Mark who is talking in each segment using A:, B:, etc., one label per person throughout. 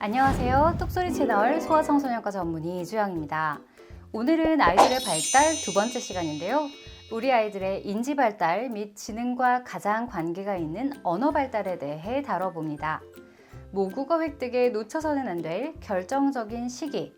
A: 안녕하세요. 똑소리 채널 소아청소년과 전문의 이주영입니다. 오늘은 아이들의 발달 두 번째 시간인데요. 우리 아이들의 인지 발달 및 지능과 가장 관계가 있는 언어 발달에 대해 다뤄봅니다. 모국어 획득에 놓쳐서는 안 될 결정적인 시기,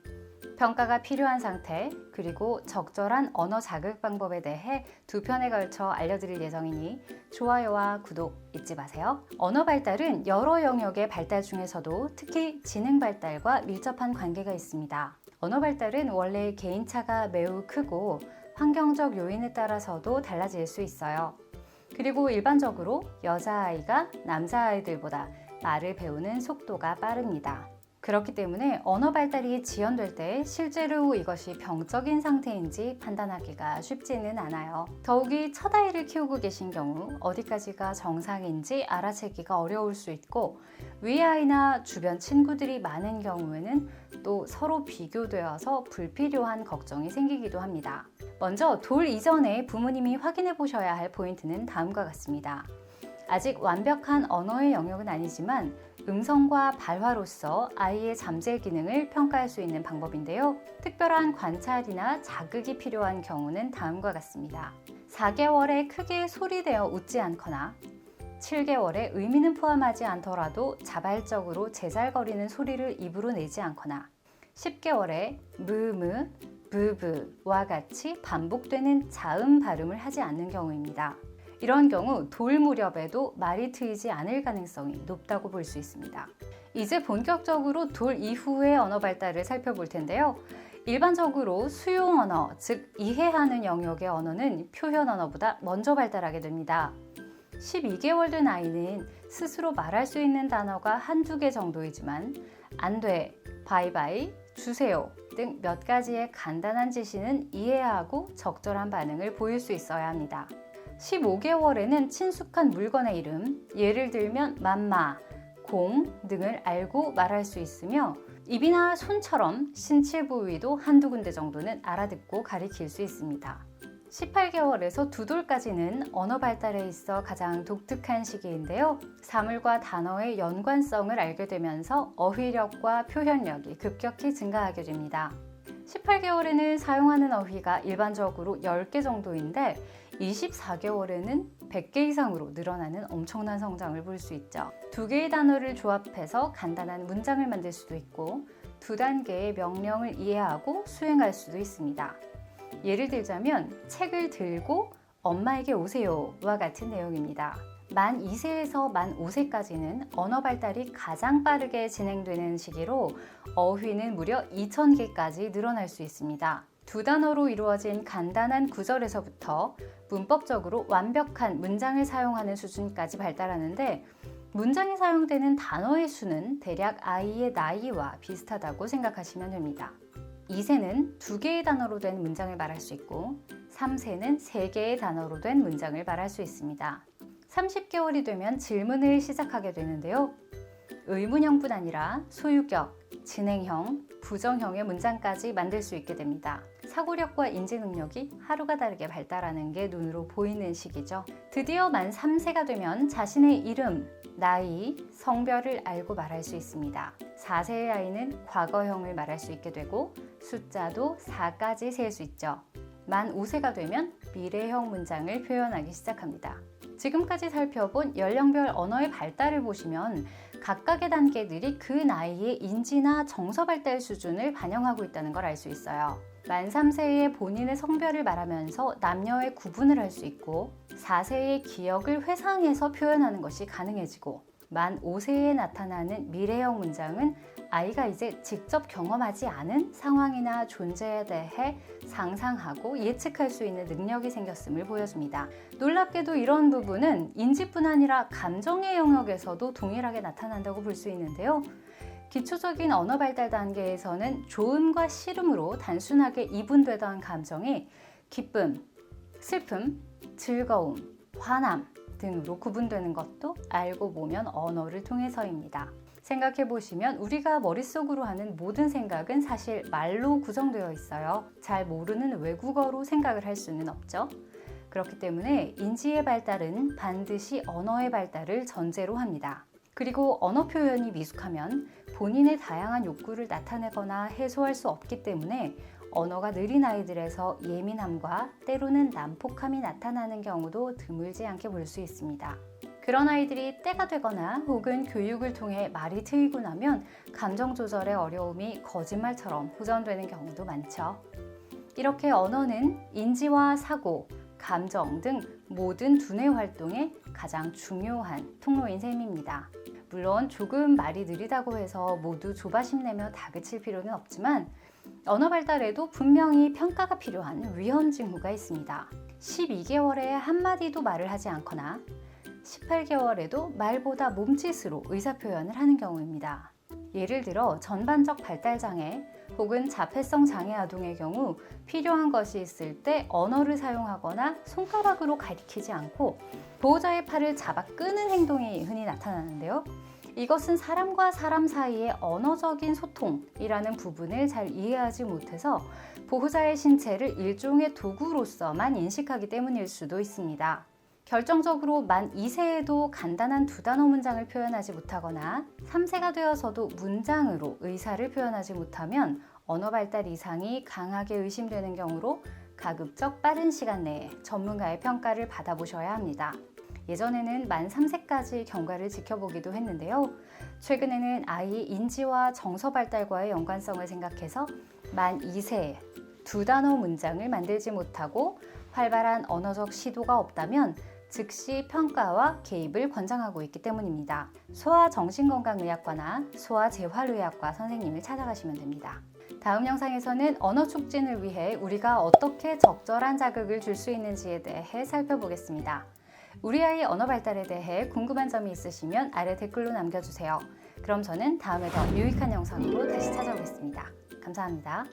A: 평가가 필요한 상태, 그리고 적절한 언어 자극 방법에 대해 두 편에 걸쳐 알려드릴 예정이니 좋아요와 구독 잊지 마세요. 언어 발달은 여러 영역의 발달 중에서도 특히 지능 발달과 밀접한 관계가 있습니다. 언어 발달은 원래 개인차가 매우 크고 환경적 요인에 따라서도 달라질 수 있어요. 그리고 일반적으로 여자아이가 남자아이들보다 말을 배우는 속도가 빠릅니다. 그렇기 때문에 언어 발달이 지연될 때 실제로 이것이 병적인 상태인지 판단하기가 쉽지는 않아요. 더욱이 첫 아이를 키우고 계신 경우 어디까지가 정상인지 알아채기가 어려울 수 있고 위아이나 주변 친구들이 많은 경우에는 또 서로 비교되어서 불필요한 걱정이 생기기도 합니다. 먼저 돌 이전에 부모님이 확인해 보셔야 할 포인트는 다음과 같습니다. 아직 완벽한 언어의 영역은 아니지만 음성과 발화로서 아이의 잠재 기능을 평가할 수 있는 방법인데요. 특별한 관찰이나 자극이 필요한 경우는 다음과 같습니다. 4개월에 크게 소리내어 웃지 않거나 7개월에 의미는 포함하지 않더라도 자발적으로 제잘거리는 소리를 입으로 내지 않거나 10개월에 무무, 부부와 같이 반복되는 자음 발음을 하지 않는 경우입니다. 이런 경우 돌 무렵에도 말이 트이지 않을 가능성이 높다고 볼 수 있습니다. 이제 본격적으로 돌 이후의 언어 발달을 살펴볼 텐데요. 일반적으로 수용 언어, 즉 이해하는 영역의 언어는 표현 언어보다 먼저 발달하게 됩니다. 12개월 된 아이는 스스로 말할 수 있는 단어가 한두 개 정도이지만 안 돼, 바이바이, 주세요 등 몇 가지의 간단한 지시는 이해하고 적절한 반응을 보일 수 있어야 합니다. 15개월에는 친숙한 물건의 이름, 예를 들면 맘마, 공 등을 알고 말할 수 있으며 입이나 손처럼 신체 부위도 한두 군데 정도는 알아듣고 가리킬 수 있습니다. 18개월에서 2돌까지는 언어 발달에 있어 가장 독특한 시기인데요. 사물과 단어의 연관성을 알게 되면서 어휘력과 표현력이 급격히 증가하게 됩니다. 18개월에는 사용하는 어휘가 일반적으로 10개 정도인데 24개월에는 100개 이상으로 늘어나는 엄청난 성장을 볼 수 있죠. 2개의 단어를 조합해서 간단한 문장을 만들 수도 있고 2단계의 명령을 이해하고 수행할 수도 있습니다. 예를 들자면 책을 들고 엄마에게 오세요와 같은 내용입니다. 만 2세에서 만 5세까지는 언어 발달이 가장 빠르게 진행되는 시기로 어휘는 무려 2000개까지 늘어날 수 있습니다. 2단어로 이루어진 간단한 구절에서부터 문법적으로 완벽한 문장을 사용하는 수준까지 발달하는데 문장에 사용되는 단어의 수는 대략 아이의 나이와 비슷하다고 생각하시면 됩니다. 2세는 2개의 단어로 된 문장을 말할 수 있고 3세는 3개의 단어로 된 문장을 말할 수 있습니다. 30개월이 되면 질문을 시작하게 되는데요. 의문형뿐 아니라 소유격, 진행형, 부정형의 문장까지 만들 수 있게 됩니다. 사고력과 인지 능력이 하루가 다르게 발달하는 게 눈으로 보이는 시기죠. 드디어 만 3세가 되면 자신의 이름, 나이, 성별을 알고 말할 수 있습니다. 4세의 아이는 과거형을 말할 수 있게 되고 숫자도 4까지 셀 수 있죠. 만 5세가 되면 미래형 문장을 표현하기 시작합니다. 지금까지 살펴본 연령별 언어의 발달을 보시면 각각의 단계들이 그 나이의 인지나 정서 발달 수준을 반영하고 있다는 걸 알 수 있어요. 만 3세에 본인의 성별을 말하면서 남녀의 구분을 할 수 있고 4세의 기억을 회상해서 표현하는 것이 가능해지고 만 5세에 나타나는 미래형 문장은 아이가 이제 직접 경험하지 않은 상황이나 존재에 대해 상상하고 예측할 수 있는 능력이 생겼음을 보여줍니다. 놀랍게도 이런 부분은 인지뿐 아니라 감정의 영역에서도 동일하게 나타난다고 볼 수 있는데요. 기초적인 언어 발달 단계에서는 좋음과 싫음으로 단순하게 이분되던 감정이 기쁨, 슬픔, 즐거움, 화남 등으로 구분되는 것도 알고 보면 언어를 통해서입니다. 생각해 보시면 우리가 머릿속으로 하는 모든 생각은 사실 말로 구성되어 있어요. 잘 모르는 외국어로 생각을 할 수는 없죠. 그렇기 때문에 인지의 발달은 반드시 언어의 발달을 전제로 합니다. 그리고 언어 표현이 미숙하면 본인의 다양한 욕구를 나타내거나 해소할 수 없기 때문에 언어가 느린 아이들에서 예민함과 때로는 난폭함이 나타나는 경우도 드물지 않게 볼 수 있습니다. 그런 아이들이 때가 되거나 혹은 교육을 통해 말이 트이고 나면 감정 조절의 어려움이 거짓말처럼 호전되는 경우도 많죠. 이렇게 언어는 인지와 사고, 감정 등 모든 두뇌 활동의 가장 중요한 통로인 셈입니다. 물론 조금 말이 느리다고 해서 모두 조바심 내며 다그칠 필요는 없지만 언어 발달에도 분명히 평가가 필요한 위험 징후가 있습니다. 12개월에 한마디도 말을 하지 않거나 18개월에도 말보다 몸짓으로 의사표현을 하는 경우입니다. 예를 들어 전반적 발달장애 혹은 자폐성 장애 아동의 경우 필요한 것이 있을 때 언어를 사용하거나 손가락으로 가리키지 않고 보호자의 팔을 잡아 끄는 행동이 흔히 나타나는데요. 이것은 사람과 사람 사이의 언어적인 소통이라는 부분을 잘 이해하지 못해서 보호자의 신체를 일종의 도구로서만 인식하기 때문일 수도 있습니다. 결정적으로 만 2세에도 간단한 두 단어 문장을 표현하지 못하거나 3세가 되어서도 문장으로 의사를 표현하지 못하면 언어 발달 이상이 강하게 의심되는 경우로 가급적 빠른 시간 내에 전문가의 평가를 받아보셔야 합니다. 예전에는 만 3세까지 경과를 지켜보기도 했는데요. 최근에는 아이의 인지와 정서 발달과의 연관성을 생각해서 만 2세에 두 단어 문장을 만들지 못하고 활발한 언어적 시도가 없다면 즉시 평가와 개입을 권장하고 있기 때문입니다. 소아정신건강의학과나 소아재활의학과 선생님을 찾아가시면 됩니다. 다음 영상에서는 언어 촉진을 위해 우리가 어떻게 적절한 자극을 줄 수 있는지에 대해 살펴보겠습니다. 우리 아이 언어 발달에 대해 궁금한 점이 있으시면 아래 댓글로 남겨주세요. 그럼 저는 다음에 더 유익한 영상으로 다시 찾아오겠습니다. 감사합니다.